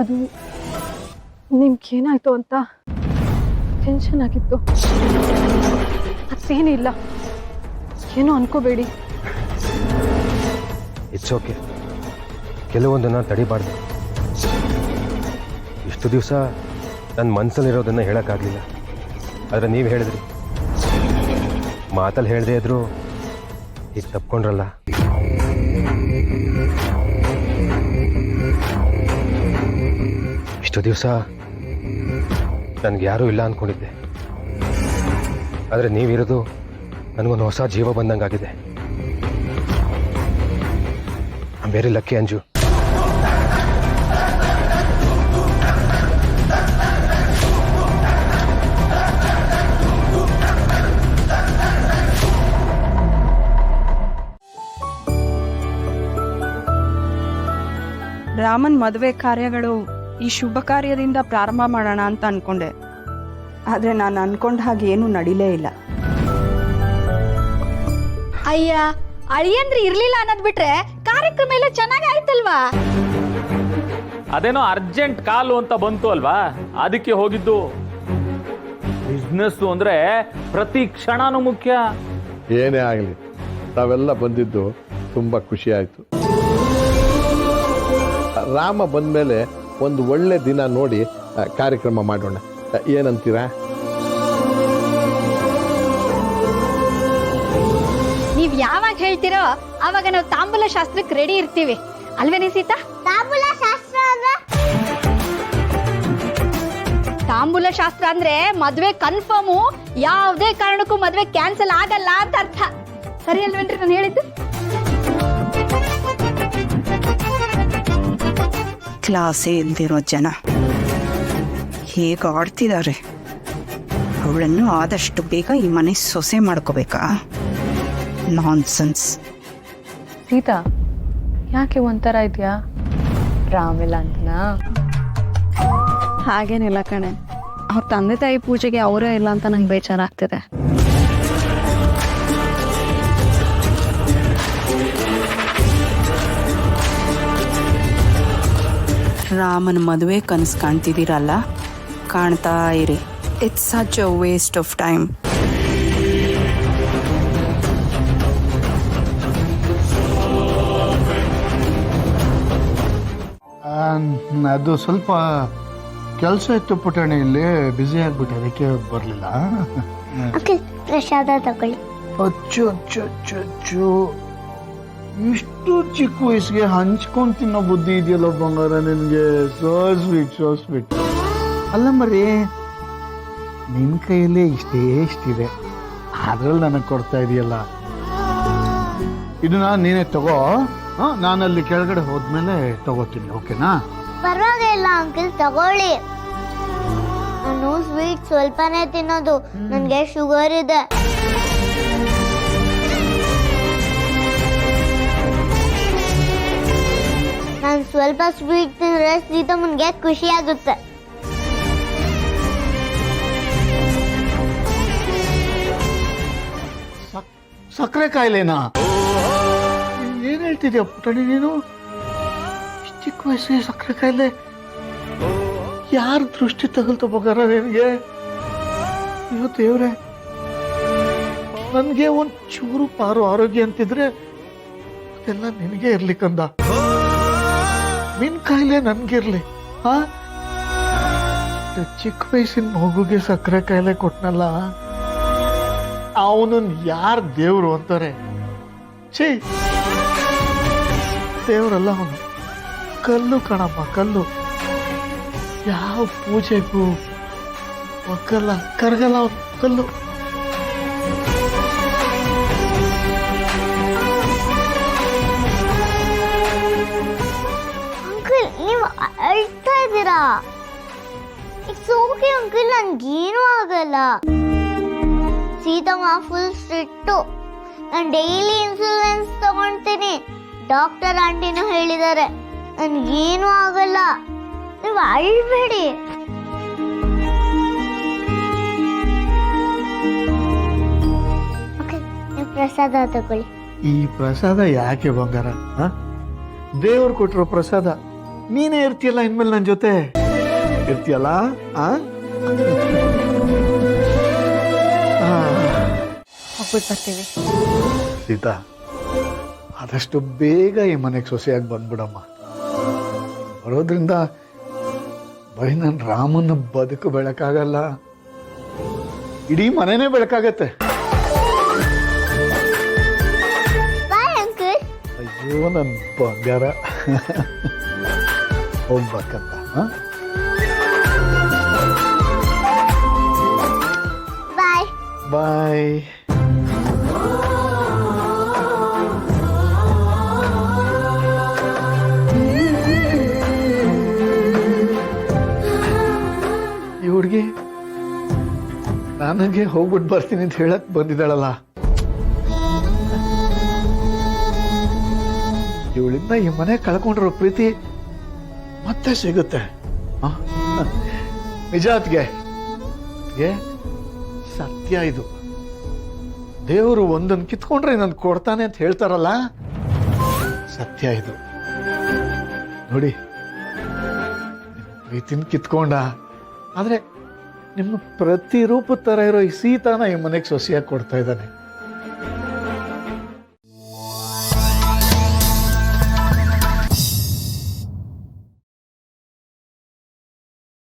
ಅದು ನಿಮ್ಗೇನಾಯ್ತು ಅಂತ ಟೆನ್ಷನ್ ಆಗಿತ್ತು. ಅದೇನಿಲ್ಲ, ಏನೂ ಅನ್ಕೋಬೇಡಿ. It's okay. ಕೆಲವೊಂದನ್ನು ತಡಿಬಾರ್ದು. ಇಷ್ಟು ದಿವಸ ನನ್ನ ಮನಸ್ಸಲ್ಲಿರೋದನ್ನು ಹೇಳೋಕ್ಕಾಗಲಿಲ್ಲ. ಆದರೆ ನೀವು ಹೇಳಿದ್ರಿ, ಮಾತಲ್ಲಿ ಹೇಳದೇ ಇದ್ರೂ ಈಗ ತಪ್ಕೊಂಡ್ರಲ್ಲ. ಇಷ್ಟು ದಿವಸ ನನಗೆ ಯಾರೂ ಇಲ್ಲ ಅಂದ್ಕೊಂಡಿದ್ದೆ. ಆದರೆ ನೀವಿರೋದು ನನಗೊಂದು ಹೊಸ ಜೀವ ಬಂದಂಗಾಗಿದೆ. I am very lucky Anju. Raman ಮದುವೆ ಕಾರ್ಯಗಳು ಈ ಶುಭ ಕಾರ್ಯದಿಂದ ಪ್ರಾರಂಭ ಮಾಡೋಣ ಅಂತ ಅನ್ಕೊಂಡೆ. ಆದ್ರೆ ನಾನು ಅನ್ಕೊಂಡ ಹಾಗೆ ಏನೂ ನಡೀಲೇ ಇಲ್ಲ. ಅಯ್ಯ, ಅಳಿಯಂದ್ರೆ ಇರ್ಲಿಲ್ಲ ಅನ್ನೋದ್ ಬಿಟ್ರೆ ಕಾರ್ಯಕ್ರಮ ಎಲ್ಲ ಚೆನ್ನಾಗಿ ಆಯ್ತಲ್ವಾ? ಅದೇನೋ ಅರ್ಜೆಂಟ್ ಕಾಲು ಅಂತ ಬಂತು ಅಲ್ವಾ, ಅದಕ್ಕೆ ಹೋಗಿದ್ದು. ಬಿಸ್ನೆಸ್ ಅಂದ್ರೆ ಪ್ರತಿ ಕ್ಷಣನೂ ಮುಖ್ಯ. ಏನೇ ಆಗಲಿ, ತಾವೆಲ್ಲ ಬಂದಿದ್ದು ತುಂಬಾ ಖುಷಿ ಆಯ್ತು. ರಾಮ ಬಂದ್ಮೇಲೆ ಒಂದು ಒಳ್ಳೆ ದಿನ ನೋಡಿ ಕಾರ್ಯಕ್ರಮ ಮಾಡೋಣ, ಏನಂತೀರಾ? ನೀವ್ ಯಾವಾಗ ಹೇಳ್ತಿರೋ ಅವಾಗ ನಾವು ತಾಂಬೂಲ ಶಾಸ್ತ್ರಕ್ಕೆ ರೆಡಿ ಇರ್ತೀವಿ, ಅಲ್ವೇನೆ ಸೀತಾ? ತಾಂಬೂಲ ಶಾಸ್ತ್ರ ತಾಂಬೂಲ ಶಾಸ್ತ್ರ ಅಂದ್ರೆ ಮದ್ವೆ ಕನ್ಫರ್ಮು, ಯಾವುದೇ ಕಾರಣಕ್ಕೂ ಮದ್ವೆ ಕ್ಯಾನ್ಸಲ್ ಆಗಲ್ಲ ಅಂತ ಅರ್ಥ. ಸರಿ ಅಲ್ವೇನ್ರಿ ನಾನು ಹೇಳಿದ್ದು? ಕ್ಲಾಸೇ ಇಲ್ದಿರೋ ಜನ ಹೇಗೆ ಆಡ್ತಿದ್ದಾರೆ. ಅವಳನ್ನು ಆದಷ್ಟು ಬೇಗ ಈ ಮನೆ ಸೊಸೆ ಮಾಡ್ಕೋಬೇಕಾ? ನಾನ್ಸೆನ್ಸ್. ಸೀತಾ, ಯಾಕೆ ಒಂಥರ ಇದೆಯಾ? ರಾಮಿಲ್ಲ ಅಂತನಾ? ಹಾಗೇನಿಲ್ಲ ಕಣೆ, ಅವ್ರ ತಂದೆ ತಾಯಿ ಪೂಜೆಗೆ ಅವರೇ ಇಲ್ಲ ಅಂತ ನಂಗೆ ಬೇಜಾರಾಗ್ತಿದೆ. ರಾಮನ ಮದುವೆ ಕನಸು ಕಾಣ್ತಿದ್ದೀರಲ್ಲ, ಕಾಣ್ತಾ ಇರಿ. It's such a waste of time. ಅದು ಸ್ವಲ್ಪ ಕೆಲಸ ಇತ್ತು ಪುಟಾಣಿ, ಇಲ್ಲಿ ಬ್ಯುಸಿ ಆಗ್ಬಿಟ್ಟೆ, ಅದಕ್ಕೆ ಬರಲಿಲ್ಲ. ಪ್ರಸಾದ ತಗೊಳ್ಳಿ. ಅಚ್ಚು ಅಚ್ಚು ಅಚ್ಚು ಅಚ್ಚು, ಇಷ್ಟು ಚಿಕ್ಕ ವಯಸ್ಸಿಗೆ ಹಂಚ್ಕೊಂಡು ತಿನ್ನೋ ಬುದ್ಧಿ ಇದೆಯಲ್ಲ ಬಂಗಾರ ನಿನ್ಗೆ. So sweet, so sweet. ಅಲ್ಲ ಮರಿ, ನಿನ್ ಕೈಯಲ್ಲೇ ಇಷ್ಟಿದೆ, ಅದ್ರಲ್ಲಿ ನನಗೆ ಕೊಡ್ತಾ ಇದೆಯಲ್ಲ. ಇದನ್ನ ನೀನೇ ತಗೋ, ನಾನಲ್ಲಿ ಕೆಳಗಡೆ ಹೋದ್ಮೇಲೆ ತಗೋತೀನಿ, ಓಕೆನಾ? ಪರವಾಗಿಲ್ಲ ಅಂಕಲ್, ತಗೊಳ್ಳಿ. ನಾನು ಸ್ವೀಟ್ ಸ್ವಲ್ಪನೇ ತಿನ್ನೋದು, ನನಗೆ ಶುಗರ್ ಇದೆ. ನಾನು ಸ್ವಲ್ಪ ಸ್ವೀಟ್ ತಿಂದ್ರೆ ಸೀತಮ್ಮನ್ಗೆ ಖುಷಿ ಆಗುತ್ತೆ. ಸಕ್ಕರೆ ಕಾಯಿಲೆನಾ? ಏನ್ ಹೇಳ್ತಿದ್ಯಾ ಪುಟಣಿ ನೀನು? ಚಿಕ್ಕ ವಯಸ್ಸಿಗೆ ಸಕ್ಕರೆ ಕಾಯಿಲೆ? ಯಾರ ದೃಷ್ಟಿ ತಗಲ್ತು ಬಗಾರ ನಿನಗೆ? ಅಯ್ಯೋ ದೇವ್ರೆ, ನನ್ಗೆ ಒಂದ್ ಚೂರು ಪಾರು ಆರೋಗ್ಯ ಅಂತಿದ್ರೆ ಅದೆಲ್ಲ ನಿನಗೆ ಇರ್ಲಿಕ್ಕಂದ. ನಿನ್ ಕಾಯಿಲೆ ನನ್ಗಿರ್ಲಿ. ಚಿಕ್ಕ ವಯಸ್ಸಿನ ಮಗುಗೆ ಸಕ್ಕರೆ ಕಾಯಿಲೆ ಕೊಟ್ನಲ್ಲ, ಅವನನ್ನ ಯಾರ್ ದೇವ್ರು ಅಂತಾರೆ? ಛೀ, ದೇವ್ರಲ್ಲ ಅವನು, ಕಲ್ಲು ಕಣಮ್ಮ, ಕಲ್ಲು. ಯಾವ ಪೂಜೆಗೂ ಒಗ್ಗಲ್ಲ, ಕರಗಲ್ಲ ಅವನು, ಕಲ್ಲು. ಅಂಕಲ್, ನೀವು ಅಳ್ತಾ ಇದ್ದೀರಾ? ಇಟ್ಸ್ ಓಕೆ ಅಂಕಲ್, ನನ್ಗೇನು ಆಗಲ್ಲ. Seethamma full strict. ನಾನು ಡೈಲಿ ಇನ್ಸುಲೆನ್ಸ್ ತಗೊಳ್ತೀನಿ, ಡಾಕ್ಟರ್ ಆಂಟಿನೂ ಹೇಳಿದ್ದಾರೆ. ನನ್ಗೇನು ಆಗಲ್ಲ, ನೀವು ಅಳ್ಬೇಡಿ. ನೀವು ಪ್ರಸಾದ ತಗೊಳ್ಳಿ. ಈ ಪ್ರಸಾದ ಯಾಕೆ ಬಂಗಾರ? ದೇವ್ರು ಕೊಟ್ಟಿರೋ ಪ್ರಸಾದ ನೀನೇ ಇರ್ತೀಯಲ್ಲ ಇನ್ಮೇಲೆ ನನ್ನ ಜೊತೆ ಇರ್ತೀಯಲ್ಲ ಆ ಹೋಗ್ಬಿಟ್ಟು ಬರ್ತೀವಿ. ಸೀತಾ, ಆದಷ್ಟು ಬೇಗ ಈ ಮನೆಗೆ ಸೊಸೆಯಾಗಿ ಬಂದ್ಬಿಡಮ್ಮ. ಬರೋದ್ರಿಂದ ಬರೀ ನನ್ನ ರಾಮನ ಬದುಕು ಬೆಳಕಾಗಲ್ಲ, ಇಡೀ ಮನೆನೇ ಬೆಳಕಾಗತ್ತೆ. Bye uncle. ಅಯ್ಯೋ ನನ್ನ ಬಂಗಾರ. ಹೋಗ್ಬೇಕಂತ ಬಾಯ್. ಬಾಯ್. ಈ ಹುಡುಗಿ ನನಗೆ ಹೋಗ್ಬಿಟ್ಟು ಬರ್ತೀನಿ ಅಂತ ಹೇಳಕ್ ಬಂದಿದ್ದಾಳಲ್ಲ, ಇವಳಿಂದ ಈ ಮನೆ ಕಳ್ಕೊಂಡಿರೋ ಪ್ರೀತಿ ಮತ್ತೆ ಸಿಗುತ್ತೆ. ಆ? ನಿಜ ಅತ್ಗೆ, ಸತ್ಯ ಇದು. ದೇವರು ಒಂದನ್ನು ಕಿತ್ಕೊಂಡ್ರೆ ಇನ್ನೊಂದು ಕೊಡ್ತಾನೆ ಅಂತ ಹೇಳ್ತಾರಲ್ಲ, ಸತ್ಯ ಇದು. ನೋಡಿ, ಪ್ರೀತಿನ ಕಿತ್ಕೊಂಡ, ಆದ್ರೆ ನಿಮ್ಮ ಪ್ರತಿರೂಪ ತರ ಇರೋ ಈ ಸೀತಾನ ಈ ಮನೆಗೆ ಸೊಸೆಯಾಗಿ ಕೊಡ್ತಾ ಇದ್ದಾನೆ.